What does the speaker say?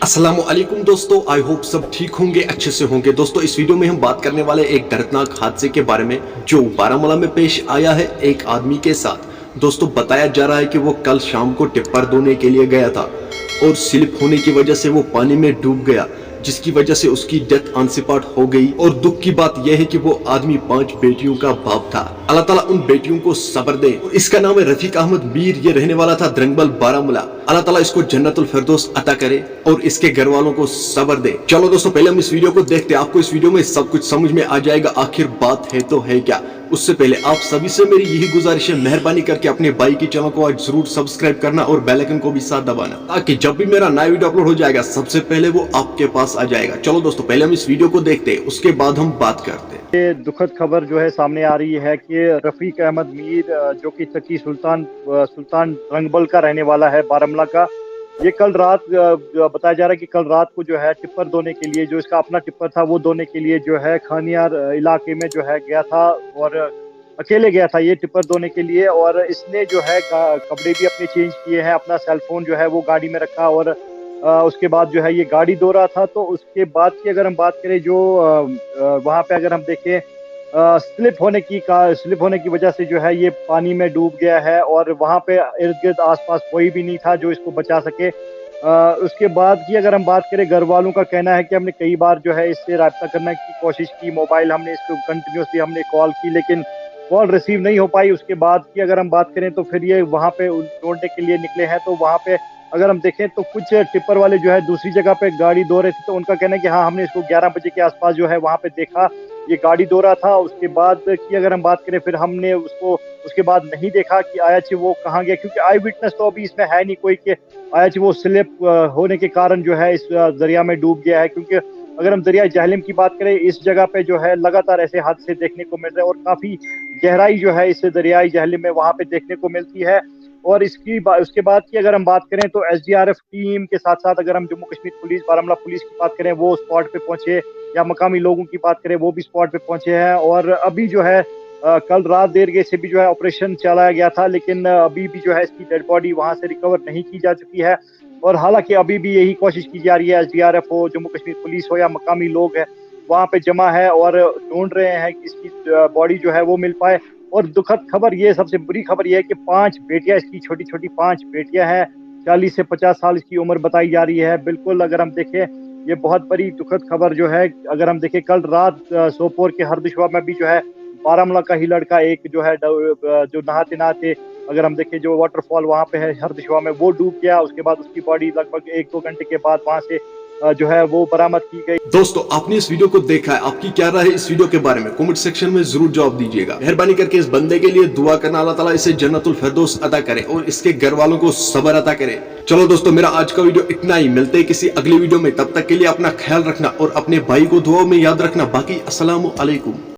अस्सलाम वालेकुम दोस्तों, आई होप सब ठीक होंगे, अच्छे से होंगे। दोस्तों इस वीडियो में हम बात करने वाले एक दर्दनाक हादसे के बारे में जो बारामूला में पेश आया है एक आदमी के साथ। दोस्तों बताया जा रहा है कि वो कल शाम को टिप्पर धोने के लिए गया था और स्लिप होने की वजह से वो पानी में डूब गया, जिसकी वजह से उसकी डेथ ऑन स्पॉट हो गई। और दुख की बात यह है कि वो आदमी 5 बेटियों का बाप था। अल्लाह ताला उन बेटियों को सब्र दे। इसका नाम है रफीक अहमद मीर, ये रहने वाला था द्रंगबल बारामूला। अल्लाह ताला इसको जन्नतुल फिरदौस अता करे और इसके घर वालों को सब्र दे। चलो दोस्तों पहले हम इस वीडियो को देखते हैं, आपको इस वीडियो में सब कुछ समझ में आ जाएगा आखिर बात है तो है क्या। उससे पहले आप सभी से मेरी यही गुजारिश है, मेहरबानी करके अपने भाई के चैनल को आज जरूर सब्सक्राइब करना और बेल आइकन को भी साथ दबाना, ताकि जब भी मेरा नया वीडियो अपलोड हो जाएगा सबसे पहले वो आपके पास आ जाएगा। चलो दोस्तों पहले हम इस वीडियो को देखते हैं, उसके बाद हम बात करते हैं। ये दुखद खबर जो है सामने आ रही है कि रफीक अहमद मीर जो कि चकी सुल्तान द्रंगबल का रहने वाला है बारामूला का, ये कल रात बताया जा रहा है कि कल रात को जो है टिप्पर धोने के लिए, जो इसका अपना टिप्पर था वो धोने के लिए जो है खानियार इलाके में जो है गया था और अकेले गया था ये टिप्पर धोने के लिए। और इसने जो है कपड़े भी अपने चेंज किए हैं, अपना सेलफोन जो है वो गाड़ी में रखा और उसके बाद जो है ये गाड़ी धो रहा था। तो उसके बाद की अगर हम बात करें जो वहाँ पे अगर हम देखें स्लिप होने की वजह से जो है ये पानी में डूब गया है और वहाँ पे इर्द गिर्द आसपास कोई भी नहीं था जो इसको बचा सके। उसके बाद की अगर हम बात करें, घर वालों का कहना है कि हमने कई बार जो है इससे राब्ता करने की कोशिश की, मोबाइल हमने इसको कंटिन्यूसली हमने कॉल की लेकिन कॉल रिसीव नहीं हो पाई। उसके बाद की अगर हम बात करें तो फिर ये वहाँ पे ढूंढने के लिए निकले हैं। तो वहाँ पे अगर हम देखें तो कुछ टिप्पर वाले जो है दूसरी जगह पे गाड़ी धो रहे थे, तो उनका कहना है कि हाँ हमने इसको 11 बजे के आसपास जो है वहाँ पे देखा, ये गाड़ी धो रहा था। उसके बाद की अगर हम बात करें फिर हमने उसको उसके बाद नहीं देखा कि आयाची वो कहाँ गया, क्योंकि आई विटनेस तो अभी इसमें है नहीं कोई कि आयाची वो स्लिप होने के कारण जो है इस दरिया में डूब गया है। क्योंकि अगर हम दरिया जहलम की बात करें, इस जगह पे जो है लगातार ऐसे हादसे देखने को मिल रहे हैं और काफी गहराई जो है इस दरियाई जहलम में वहाँ पे देखने को मिलती है। और उसके बाद की अगर हम बात करें तो एसडीआरएफ टीम के साथ साथ अगर हम जम्मू कश्मीर पुलिस, बारामूला पुलिस की बात करें वो स्पॉट पे पहुंचे, या मकामी लोगों की बात करें वो भी स्पॉट पे पहुंचे हैं। और अभी जो है कल रात देर से भी जो है ऑपरेशन चलाया गया था, लेकिन अभी भी जो है इसकी डेड बॉडी वहां से रिकवर नहीं की जा चुकी है। और हालांकि अभी भी यही कोशिश की जा रही है, एसडीआरएफ हो, जम्मू कश्मीर पुलिस हो या मकामी लोग है वहाँ पे जमा है और ढूंढ रहे हैं कि इसकी बॉडी जो है वो मिल पाए। और दुखद खबर ये, सबसे बुरी खबर ये है कि 5 बेटियां, इसकी छोटी छोटी 5 बेटियां हैं, 40 से 50 साल इसकी उम्र बताई जा रही है। बिल्कुल अगर हम देखें ये बहुत बड़ी दुखद खबर जो है, अगर हम देखें कल रात सोपोर के हरदशवा में भी जो है बारामूला का ही लड़का एक जो है जो नहाते नहाते अगर हम देखें जो वाटरफॉल वहाँ पे है हरदशवा में, वो डूब गया। उसके बाद उसकी बॉडी लगभग 1-2 घंटे के बाद वहाँ से जो है वो बरामद की गई। दोस्तों आपने इस वीडियो को देखा है, आपकी क्या राय है इस वीडियो के बारे में कमेंट सेक्शन में जरूर जवाब दीजिएगा। मेहरबानी करके इस बंदे के लिए दुआ करना, अल्लाह ताला इसे जन्नतुल फिरदौस अता करे और इसके घर वालों को सब्र अता करे। चलो दोस्तों मेरा आज का वीडियो इतना ही, मिलते हैं किसी अगली वीडियो में, तब तक के लिए अपना ख्याल रखना और अपने भाई को दुआओं में याद रखना। बाकी अस्सलामु अलैकुम।